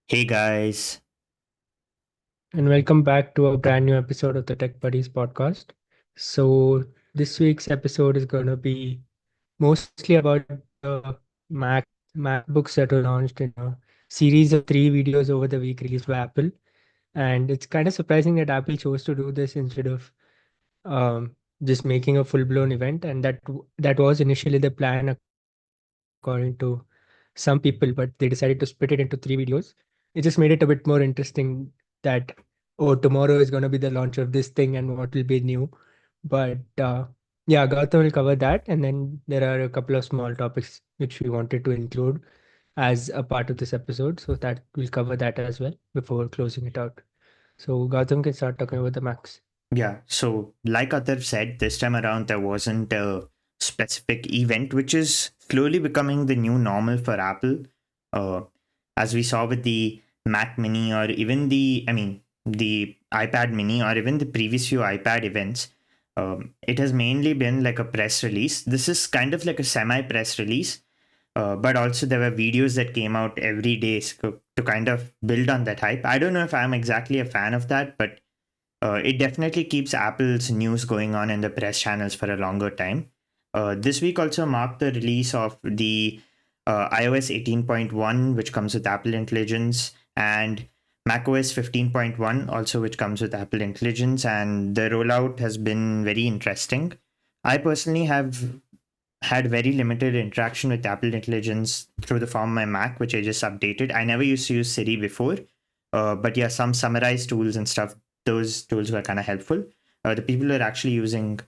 Hey guys. And welcome back to a brand new episode of the Tech Buddies podcast. So, this week's episode is going to be mostly about the MacBooks that were launched in a series of three videos over the week released by Apple. And it's kind of surprising that Apple chose to do this instead of just making a full blown event. And that was initially the plan, according to some people, but they decided to split it into three videos. It just made it a bit more interesting that, oh, tomorrow is going to be the launch of this thing and what will be new. But yeah, Gautam will cover that. And then there are a couple of small topics which we wanted to include as a part of this episode. So that we'll cover that as well before closing it out. So Gautam can start talking about the Macs. Yeah, so like Atharv said, this time around there wasn't a specific event, which is slowly becoming the new normal for Apple. Uh, as we saw with the Mac Mini or even the iPad Mini or even the previous few iPad events, it has mainly been like a press release. This is kind of like a semi press release, but also there were videos that came out every day to kind of build on that hype. I don't know if I'm exactly a fan of that, but it definitely keeps Apple's news going on in the press channels for a longer time. This week also marked the release of the iOS 18.1, which comes with Apple Intelligence, and macOS 15.1, also which comes with Apple Intelligence, and the rollout has been very interesting. I personally have had very limited interaction with Apple Intelligence through the form of my Mac, which I just updated. I never used to use Siri before, but yeah, some summarized tools and stuff, those tools were kind of helpful. The people who are actually using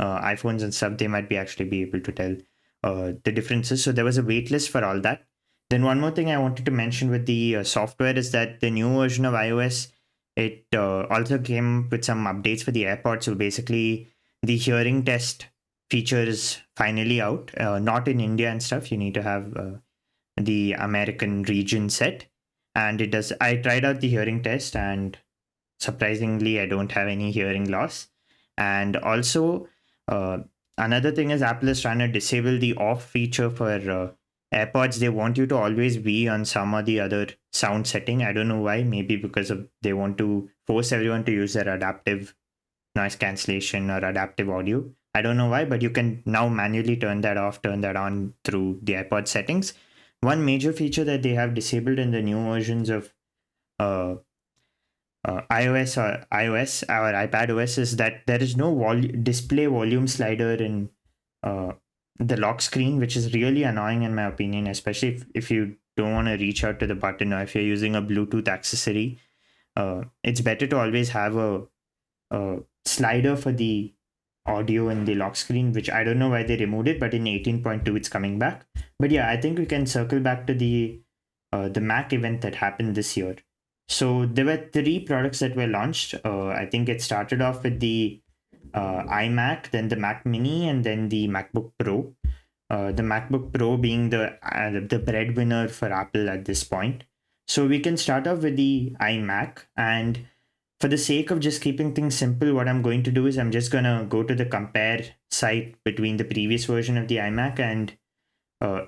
iPhones and stuff, they might be actually be able to tell the differences. So there was a wait list for all that. Then one more thing I wanted to mention with the software is that the new version of iOS, it also came with some updates for the AirPods. So basically, the hearing test feature is finally out. Not in India and stuff. You need to have the American region set, and it does. I tried out the hearing test, and surprisingly, I don't have any hearing loss. And also, uh, another thing is Apple is trying to disable the off feature for AirPods. They want you to always be on some or the other sound setting. I don't know why. Maybe because of they want to force everyone to use their adaptive noise cancellation or adaptive audio. I don't know why, but you can now manually turn that off, turn that on through the iPod settings. One major feature that they have disabled in the new versions of uh, iOS or iPad OS is that there is no display volume slider in uh, the lock screen, which is really annoying in my opinion, especially if you don't want to reach out to the button or if you're using a Bluetooth accessory. It's better to always have a slider for the audio in the lock screen, which I don't know why they removed it, but in 18.2 it's coming back. But yeah, I think we can circle back to the Mac event that happened this year. So there were three products that were launched. I think it started off with the iMac, then the Mac Mini, and then the MacBook Pro. The MacBook Pro being the breadwinner for Apple at this point. So we can start off with the iMac, and for the sake of just keeping things simple, what I'm going to do is I'm just gonna go to the compare site between the previous version of the iMac and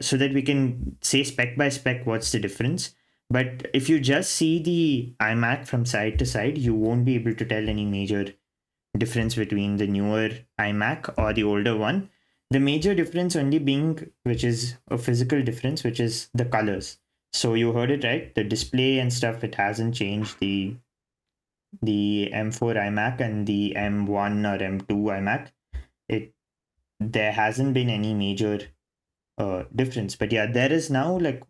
so that we can say spec by spec what's the difference. But if you just see the iMac from side to side, you won't be able to tell any major difference between the newer iMac or the older one. The major difference only being, which is a physical difference, which is the colors. So you heard it right. The display and stuff, it hasn't changed. The M4 iMac and the M1 or M2 iMac, it there hasn't been any major difference. But yeah, there is now like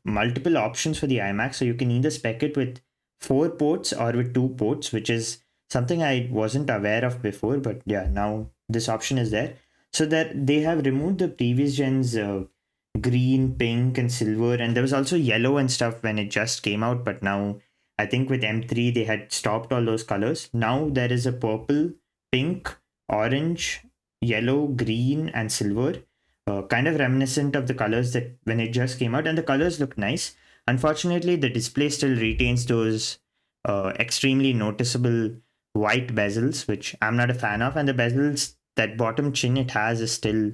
multiple options for the iMac. So you can either spec it with four ports or with two ports, which is something I wasn't aware of before. But yeah, now this option is there. So that they have removed the previous gen's green, pink, and silver, and there was also yellow and stuff when it just came out. But now I think with M3 they had stopped all those colors. Now there is a purple, pink, orange, yellow, green, and silver, kind of reminiscent of the colors that when it just came out, and the colors look nice. Unfortunately, the display still retains those extremely noticeable white bezels, which I'm not a fan of, and the bezels, that bottom chin it has is still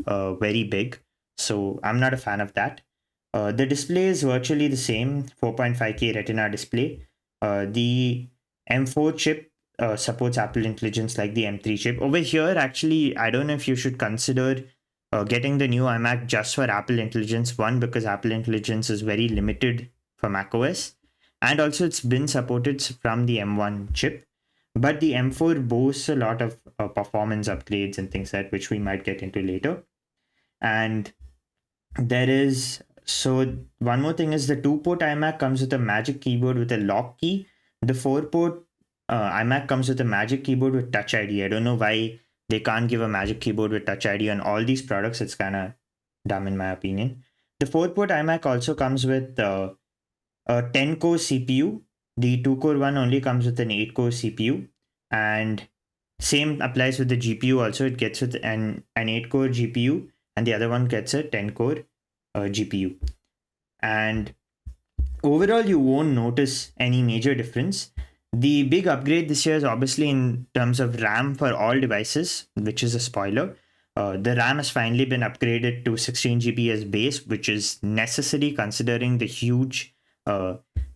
very big, so I'm not a fan of that. The display is virtually the same, 4.5K Retina display. The M4 chip supports Apple Intelligence like the M3 chip. Over here, actually, I don't know if you should consider getting the new iMac just for Apple Intelligence. One, because Apple Intelligence is very limited for macOS, and also it's been supported from the M1 chip. But the M4 boasts a lot of performance upgrades and things that which we might get into later. And there is so one more thing is the 2-port iMac comes with a magic keyboard with a lock key. The 4-port iMac comes with a magic keyboard with Touch ID. I don't know why they can't give a magic keyboard with Touch ID on all these products. It's kind of dumb in my opinion. The 4-port iMac also comes with a 10-core CPU. The 2-core one only comes with an 8-core CPU, and same applies with the GPU also. It gets with an 8-core GPU, and the other one gets a 10-core GPU. And overall, you won't notice any major difference. The big upgrade this year is obviously in terms of RAM for all devices, which is a spoiler. The RAM has finally been upgraded to 16 GB as base, which is necessary considering the huge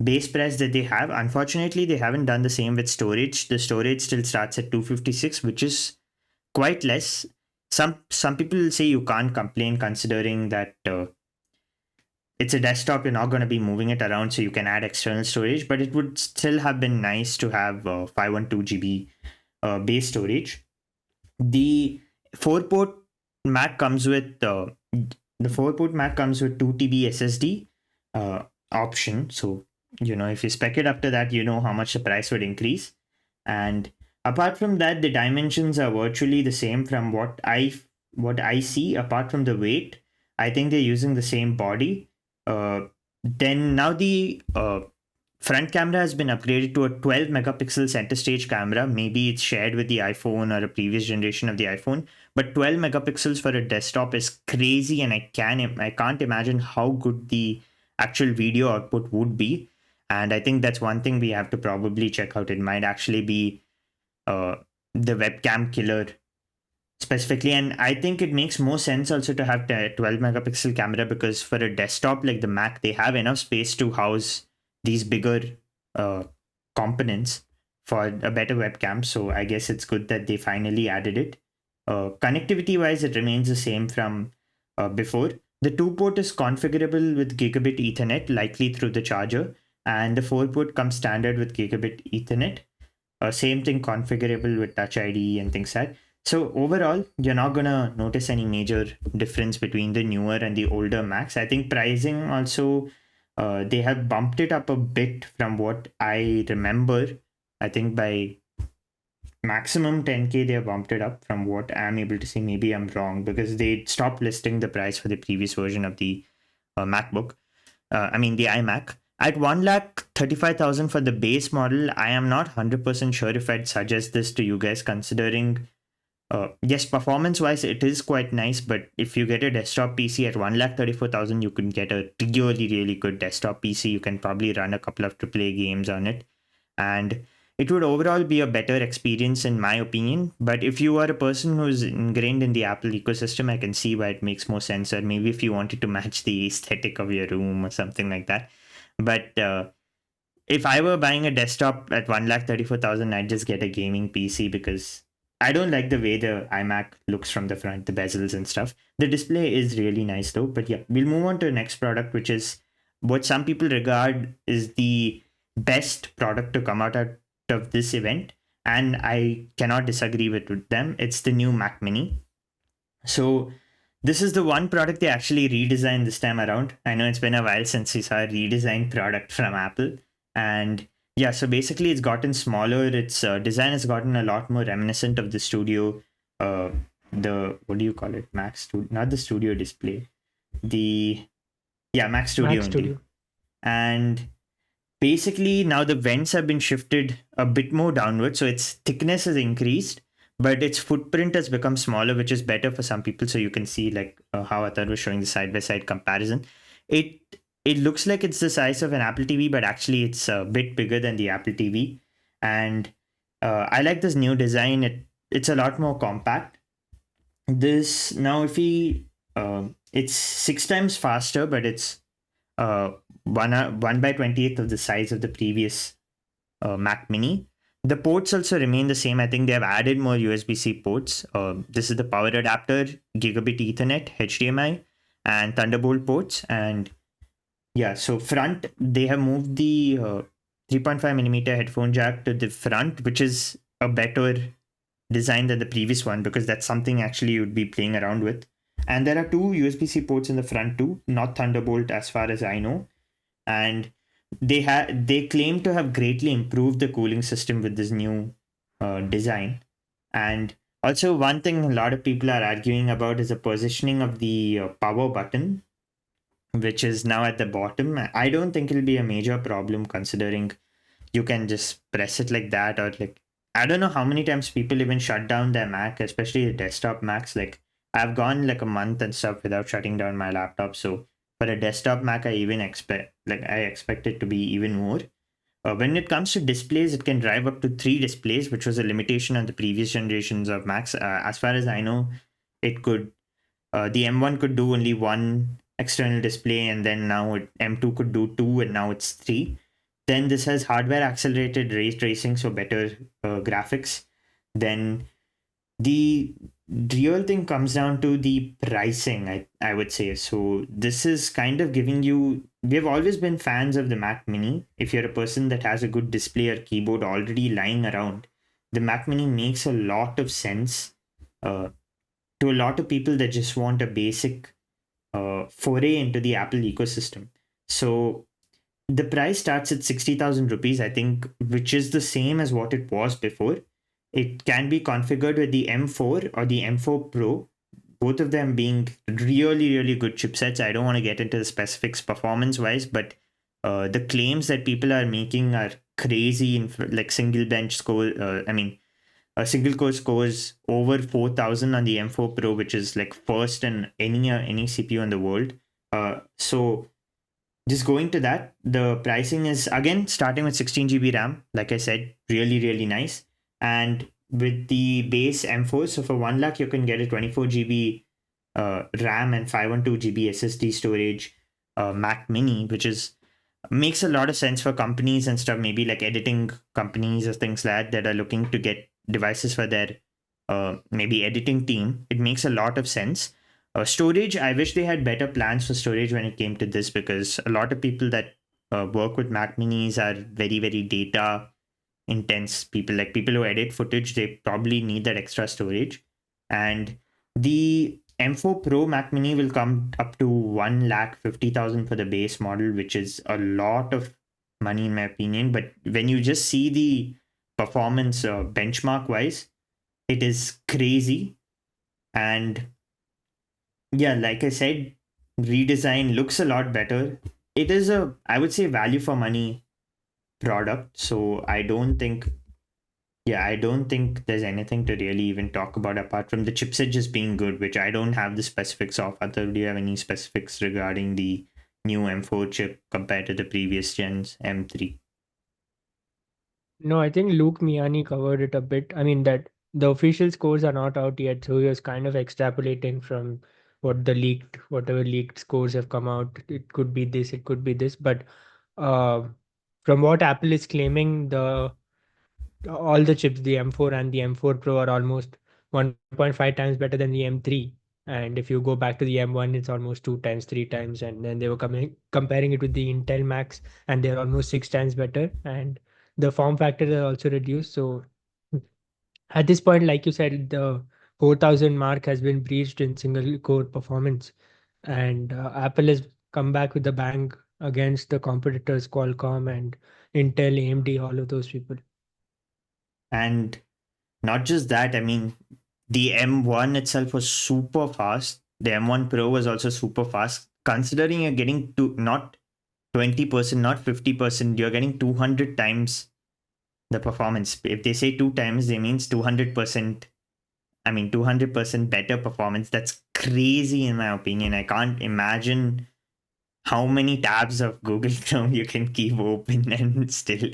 base price that they have. Unfortunately, they haven't done the same with storage. The storage still starts at 256, which is quite less. Some people say you can't complain considering that it's a desktop, you're not going to be moving it around, so you can add external storage, but it would still have been nice to have 512 GB base storage. The 4-port Mac comes with 4-port Mac comes with 2 TB SSD option. So if you spec it up to that, how much the price would increase. And apart from that, the dimensions are virtually the same from what I see. Apart from the weight, I think they're using the same body. Then now the front camera has been upgraded to a 12 megapixel center stage camera. Maybe it's shared with the iPhone or a previous generation of the iPhone, but 12 megapixels for a desktop is crazy, and I can't imagine how good the actual video output would be. And I think that's one thing we have to probably check out. It might actually be the webcam killer specifically, and I think it makes more sense also to have 12 megapixel camera, because for a desktop like the Mac, they have enough space to house these bigger components for a better webcam. So I guess it's good that they finally added it. Connectivity wise, it remains the same from before. The 2-port is configurable with gigabit Ethernet, likely through the charger, and the 4-port comes standard with gigabit Ethernet. Same thing, configurable with Touch ID and things like that. So overall, you're not gonna notice any major difference between the newer and the older Macs. I think pricing also, they have bumped it up a bit from what I remember. I think by maximum 10K, they have bumped it up from what I'm able to see. Maybe I'm wrong, because they stopped listing the price for the previous version of the MacBook. The iMac. At 1,35,000 for the base model, I am not 100% sure if I'd suggest this to you guys, considering yes, performance-wise, it is quite nice, but if you get a desktop PC at 1,34,000, you can get a really, really good desktop PC. You can probably run a couple of AAA games on it, and it would overall be a better experience in my opinion. But if you are a person who's ingrained in the Apple ecosystem, I can see why it makes more sense, or maybe if you wanted to match the aesthetic of your room or something like that. But if I were buying a desktop at 1,34,000, I'd just get a gaming PC, because I don't like the way the iMac looks from the front, the bezels and stuff. The display is really nice though. But yeah, we'll move on to the next product, which is what some people regard is the best product to come out of this event. And I cannot disagree with them. It's the new Mac Mini. So this is the one product they actually redesigned this time around. I know it's been a while since we saw a redesigned product from Apple. And yeah, so basically it's gotten smaller. Its design has gotten a lot more reminiscent of the studio. What do you call it? Mac Studio, not the studio display. Mac Studio Mac only. Studio. And basically now the vents have been shifted a bit more downward, so its thickness has increased, but its footprint has become smaller, which is better for some people. So you can see how Atharv was showing the side-by-side comparison. It looks like it's the size of an Apple TV, but actually it's a bit bigger than the Apple TV. And I like this new design. It's a lot more compact. This now, if we, it's 6 times faster, but it's one by 28th of the size of the previous Mac Mini. The ports also remain the same. I think they have added more USB-C ports. This is the power adapter, gigabit Ethernet, HDMI, and Thunderbolt ports. And yeah, so front, they have moved the 3.5 millimeter headphone jack to the front, which is a better design than the previous one because that's something actually you'd be playing around with. And there are two USB-C ports in the front too, not Thunderbolt as far as I know. And they claim to have greatly improved the cooling system with this new design. And also, one thing a lot of people are arguing about is the positioning of the power button, which is now at the bottom. I don't think it'll be a major problem considering you can just press it like that, or like, I don't know how many times people even shut down their Mac, especially the desktop Macs. Like, I've gone like a month and stuff without shutting down my laptop. So for a desktop Mac, I expect it to be even more. When it comes to displays, it can drive up to 3 displays, which was a limitation on the previous generations of Macs. As far as I know, it could the M1 could do only one external display, and then now M2 could do two, and now it's three. Then this has hardware accelerated ray tracing, so better graphics. Then the real thing comes down to the pricing, I would say. So this is kind of giving you, we've always been fans of the Mac Mini. If you're a person that has a good display or keyboard already lying around, the Mac Mini makes a lot of sense to a lot of people that just want a basic foray into the Apple ecosystem. So the price starts at 60,000 rupees, I think, which is the same as what it was before. It can be configured with the M4 or the M4 Pro, both of them being really, really good chipsets. I don't want to get into the specifics performance wise, but the claims that people are making are crazy in like single bench score. A single core scores over 4,000 on the M4 Pro, which is like first in any CPU in the world. So just going to that, the pricing is again starting with 16 GB RAM. Like I said, really, really nice. And with the base M4, so for 1 lakh, you can get a 24 GB RAM and 512 GB SSD storage Mac Mini, which is makes a lot of sense for companies and stuff, maybe like editing companies or things like that are looking to get devices for their maybe editing team. It makes a lot of sense. Storage, I wish they had better plans for storage when it came to this, because a lot of people that work with Mac Minis are very, very data intense people. Like people who edit footage, they probably need that extra storage. And the M4 Pro Mac Mini will come up to 1,50,000 for the base model, which is a lot of money in my opinion. But when you just see the performance benchmark wise, it is crazy. And yeah, like I said, redesign looks a lot better. It is a, I would say, value for money product. So I don't think there's anything to really even talk about apart from the chipset just being good, which I don't have the specifics of. Atharv, do you have any specifics regarding the new M4 chip compared to the previous gen's M3? No, I think Luke Miani covered it a bit. I mean, that the official scores are not out yet, so he was kind of extrapolating from whatever leaked scores have come out. It could be this, it could be this, but uh, from what Apple is claiming, the all the chips, the M4 and the M4 Pro, are almost 1.5 times better than the M3. And if you go back to the M1, it's almost 2 times, 3 times. And then they were comparing it with the Intel Max, and they're almost 6 times better. And the form factor are also reduced. So at this point, like you said, the 4,000 mark has been breached in single core performance. And Apple has come back with a bang against the competitors, Qualcomm and Intel, AMD, all of those people. And not just that, I mean, the M1 itself was super fast. The M1 Pro was also super fast. Considering you're getting to not 20%, not 50%, you're getting 200 times the performance. If they say 2 times, they means 200%. I mean, 200% better performance. That's crazy in my opinion. I can't imagine how many tabs of Google Chrome you can keep open and still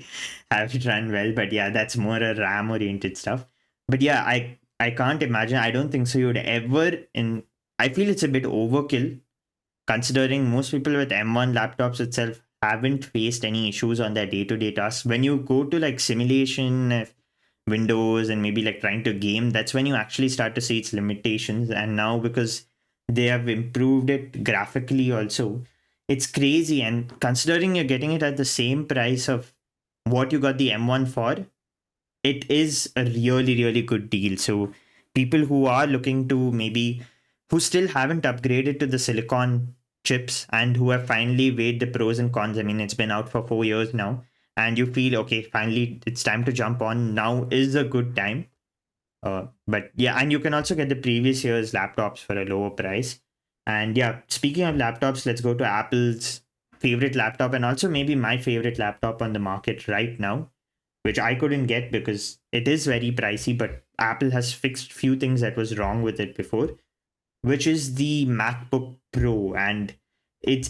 have it run well. But yeah, that's more a RAM oriented stuff. But yeah, I can't imagine. I don't think so. You would ever in. I feel it's a bit overkill considering most people with M1 laptops itself haven't faced any issues on their day-to-day tasks. When you go to like simulation windows and maybe like trying to game, that's when you actually start to see its limitations. And now because they have improved it graphically also, it's crazy. And considering you're getting it at the same price of what you got the M1 for, it is a really, really good deal. So people who are looking to maybe, who still haven't upgraded to the silicon chips and who have finally weighed the pros and cons. I mean, it's been out for 4 years now, and you feel okay, finally it's time to jump on. Now is a good time. But yeah, and you can also get the previous year's laptops for a lower price. And yeah, speaking of laptops, let's go to Apple's favorite laptop and also maybe my favorite laptop on the market right now, which I couldn't get because it is very pricey, but Apple has fixed few things that was wrong with it before, which is the MacBook Pro. And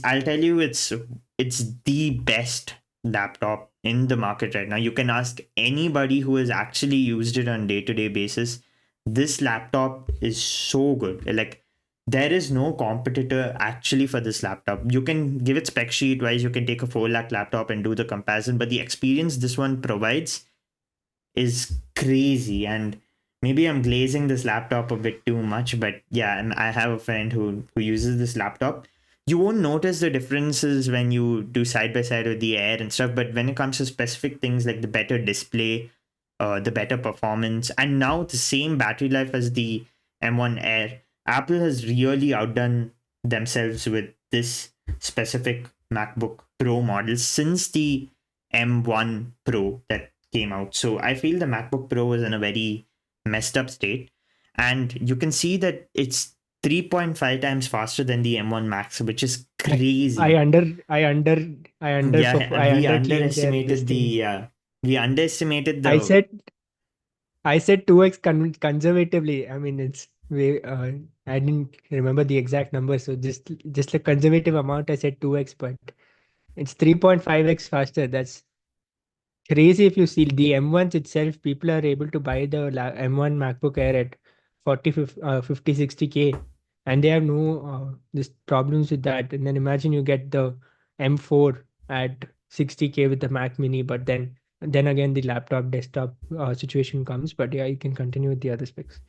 I'll tell you, it's the best laptop in the market right now. You can ask anybody who has actually used it on day-to-day basis. This laptop is so good. Like, there is no competitor actually for this laptop. You can give it spec sheet wise, you can take a 4 lakh laptop and do the comparison, but the experience this one provides is crazy. And maybe I'm glazing this laptop a bit too much, but yeah, and I have a friend who uses this laptop. You won't notice the differences when you do side by side with the Air and stuff, but when it comes to specific things like the better display, the better performance, and now the same battery life as the M1 Air, Apple has really outdone themselves with this specific MacBook Pro model since the M1 Pro that came out. So I feel the MacBook Pro is in a very messed up state. And you can see that it's 3.5 times faster than the M1 Max, which is I crazy. I under I under I under Yeah, I we underclaim their this underestimated thing. we underestimated I the said I said 2x conservatively. I mean, it's way. I didn't remember the exact number, so just a conservative amount. I said 2x, but it's 3.5x faster. That's crazy. If you see the M1s itself, people are able to buy the M1 MacBook Air at 50 60K, and they have no this problems with that. And then imagine you get the M4 at 60K with the Mac Mini, but then again the laptop desktop situation comes. But yeah, you can continue with the other specs.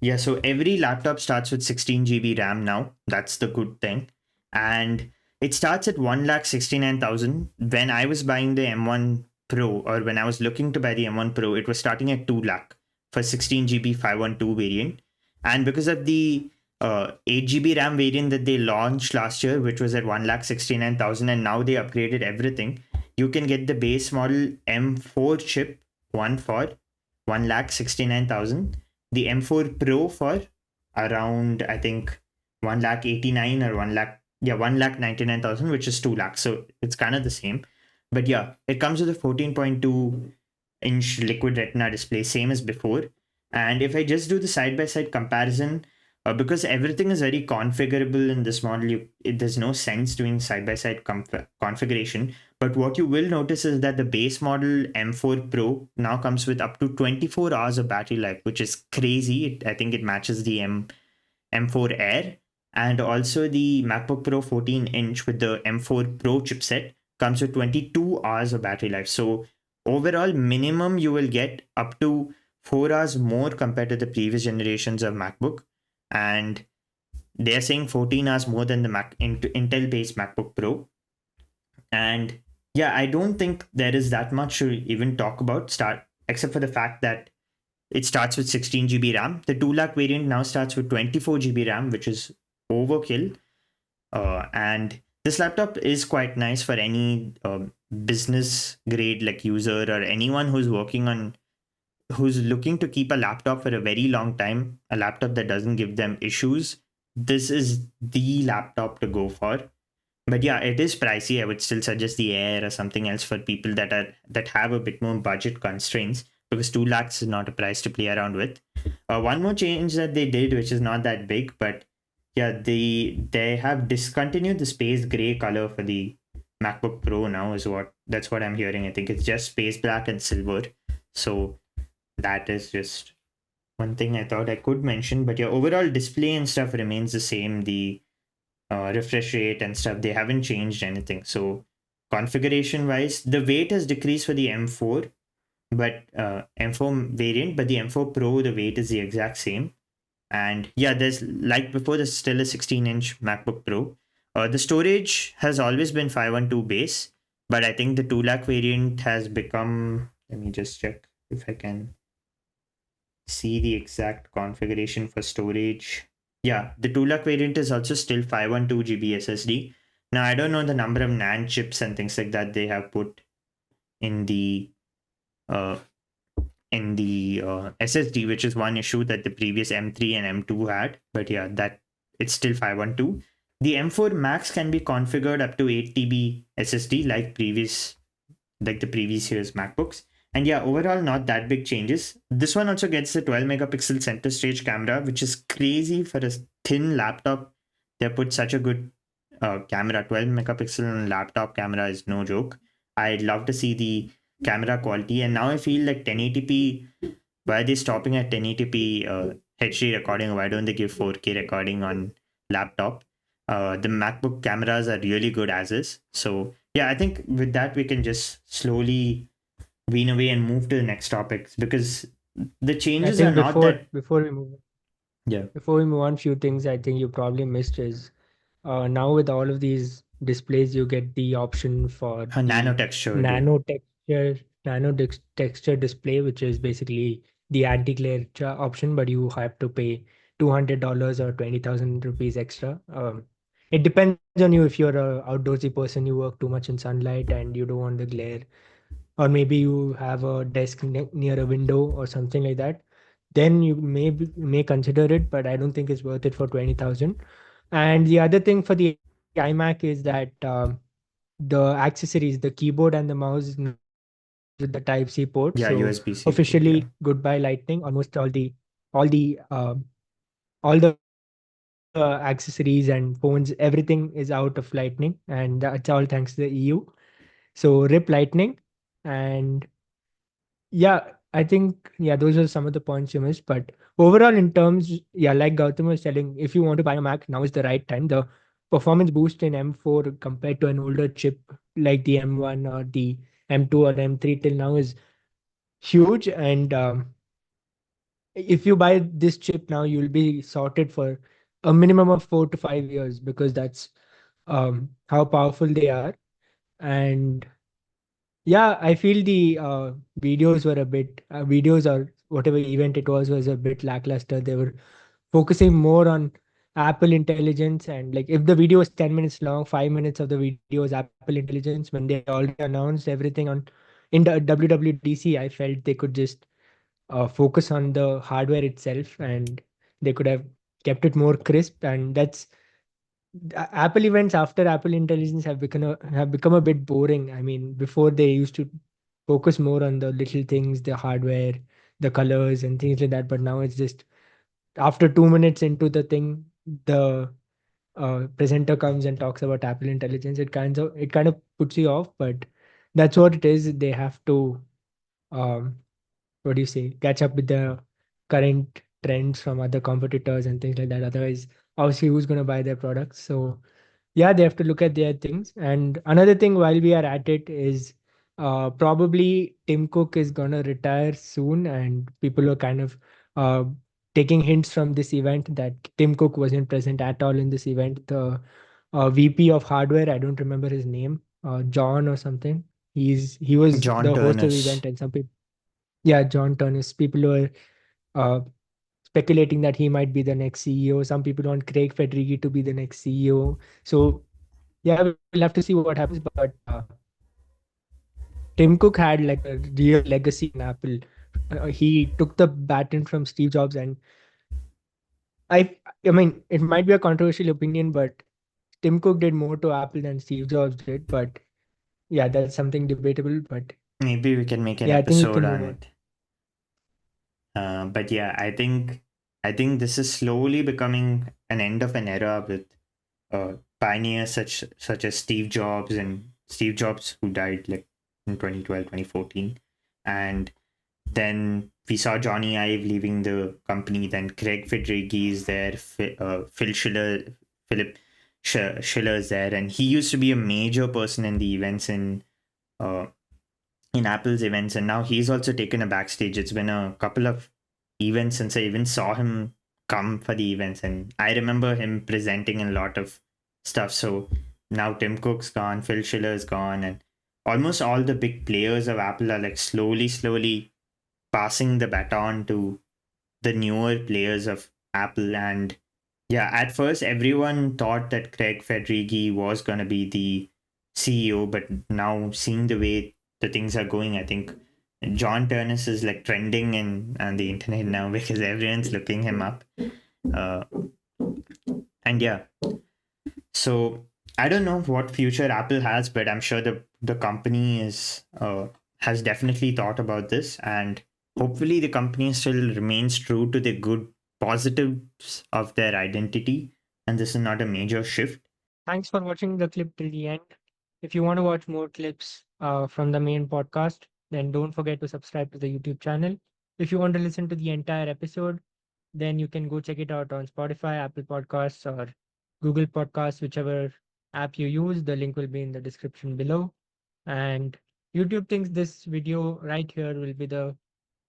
Yeah, so every laptop starts with 16 GB RAM now. That's the good thing. And it starts at 1,69,000. When I was buying the M1 Pro, or when I was looking to buy the M1 Pro, it was starting at 2 lakh for 16 GB 512 variant. And because of the 8 GB RAM variant that they launched last year, which was at 1,69,000, and now they upgraded everything, you can get the base model M4 chip, one for 1,69,000, the M4 Pro for around, I think, 1 lakh 89 or 1 lakh, yeah, 1 lakh 99,000, which is 2 lakhs. So it's kind of the same. But yeah, it comes with a 14.2-inch liquid retina display, same as before. And if I just do the side by side comparison, because everything is very configurable in this model, there's no sense doing side by side configuration. But what you will notice is that the base model M4 Pro now comes with up to 24 hours of battery life, which is crazy. I think it matches the M4 Air. And also the MacBook Pro 14-inch with the M4 Pro chipset comes with 22 hours of battery life. So overall, minimum you will get up to 4 hours more compared to the previous generations of MacBook. And they're saying 14 hours more than the Intel-based MacBook Pro. And yeah, I don't think there is that much to even talk about, except for the fact that it starts with 16 GB RAM. The 2 lakh variant now starts with 24 GB RAM, which is overkill. And this laptop is quite nice for any business grade like user, or anyone who's looking to keep a laptop for a very long time, a laptop that doesn't give them issues. This is the laptop to go for. But yeah, it is pricey. I would still suggest the Air or something else for people that have a bit more budget constraints, because 2 lakhs is not a price to play around with. One more change that they did, which is not that big, but yeah, they have discontinued the space gray color for the MacBook Pro now. That's what I'm hearing. I think it's just space black and silver. So that is just one thing I thought I could mention. But yeah, overall display and stuff remains the same. The refresh rate and stuff, they haven't changed anything. So configuration wise, the weight has decreased for the M4, but M4 variant, but the M4 Pro, the weight is the exact same. And yeah, there's like before, there's still a 16-inch MacBook Pro. The storage has always been 512 base, but I think the 2 lakh variant has become, let me just check if I can see the exact configuration for storage. Yeah, the 2 lakh variant is also still 512 GB SSD. Now, I don't know the number of NAND chips and things like that they have put in the uh, SSD, which is one issue that the previous M3 and M2 had. But yeah, that it's still 512. The M4 Max can be configured up to 8 TB SSD like the previous year's MacBooks. And yeah, overall, not that big changes. This one also gets the 12 megapixel center stage camera, which is crazy for a thin laptop. They put such a good camera. 12 megapixel laptop camera is no joke. I'd love to see the camera quality. And now I feel like 1080p, why are they stopping at 1080p HD recording? Why don't they give 4K recording on laptop? The MacBook cameras are really good as is. So yeah, I think with that we can just slowly wean away and move to the next topics, because the I changes are think not before that. before we move Yeah. before we move on, few things I think you probably missed is now with all of these displays, you get the option for Nano the textured, yeah. nano texture, texture display, which is basically the anti-glare option, but you have to pay $200 or 20,000 rupees extra. It depends on you. If you're a outdoorsy person, you work too much in sunlight and you don't want the glare, or maybe you have a desk near a window or something like that, then you may consider it, but I don't think it's worth it for 20,000. And the other thing for the iMac is that the accessories, the keyboard and the mouse now comes with the Type C port. So Yeah, USB-C officially port, yeah. goodbye Lightning. Almost all the accessories and phones, everything is out of Lightning, and that's all thanks to the EU. So rip Lightning. And yeah, I think, yeah, those are some of the points you missed. But overall, in terms, yeah, like Gautam was telling, if you want to buy a Mac, now is the right time. The performance boost in M4 compared to an older chip like the M1 or the M2 or M3 till now is huge. And if you buy this chip now, you'll be sorted for a minimum of 4 to 5 years, because that's how powerful they are. And yeah, I feel the videos were a bit videos or whatever event it was a bit lackluster. They were focusing more on Apple intelligence, and like if the video was 10 minutes long, 5 minutes of the video was Apple intelligence when they already announced everything on in the WWDC. I felt they could just focus on the hardware itself, and they could have kept it more crisp. And that's Apple events after Apple Intelligence have become a bit boring. I mean, before they used to focus more on the little things, the hardware, the colors, and things like that. But now it's just after 2 minutes into the thing, the presenter comes and talks about Apple Intelligence. It kind of puts you off, but that's what it is. They have to um, what do you say, catch up with the current trends from other competitors and things like that. Otherwise, obviously, who's going to buy their products? So yeah, they have to look at their things. And another thing while we are at it is probably Tim Cook is gonna retire soon, and people are kind of uh, taking hints from this event that Tim Cook wasn't present at all in this event. The VP of hardware, I don't remember his name, John or something. He was John the host of the Turnus. event, and some people, yeah, John Turnus. People were uh, speculating that he might be the next CEO. Some people want Craig Federighi to be the next CEO. So yeah, we'll have to see what happens. But Tim Cook had like a real legacy in Apple. He took the baton from Steve Jobs, and I mean, it might be a controversial opinion, but Tim Cook did more to Apple than Steve Jobs did. But yeah, that's something debatable. But Maybe we can make an yeah, I think we episode can on move on. it. But yeah, I think this is slowly becoming an end of an era with pioneers such as Steve Jobs, who died like in 2012, 2014. And then we saw Johnny Ive leaving the company. Then Craig Federighi is there. Phil Schiller, Philip. Schiller's there, and he used to be a major person in the events uh, in Apple's events, and now he's also taken a backstage. It's been a couple of events since I even saw him come for the events, and I remember him presenting a lot of stuff. So now Tim Cook's gone, Phil Schiller's gone, and almost all the big players of Apple are like slowly passing the baton to the newer players of Apple. And yeah, at first everyone thought that Craig Federighi was going to be the CEO, but now seeing the way the things are going, I think John Turnus is like trending in on the internet now because everyone's looking him up. Uh, and yeah, so I don't know what future Apple has, but I'm sure the company is has definitely thought about this, and hopefully the company still remains true to the good positives of their identity, and this is not a major shift. Thanks for watching the clip till the end. If you want to watch more clips from the main podcast, then don't forget to subscribe to the YouTube channel. If you want to listen to the entire episode, then you can go check it out on Spotify, Apple Podcasts, or Google Podcasts, whichever app you use. The link will be in the description below. And YouTube thinks this video right here will be the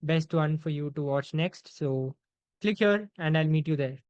best one for you to watch next. So click here and I'll meet you there.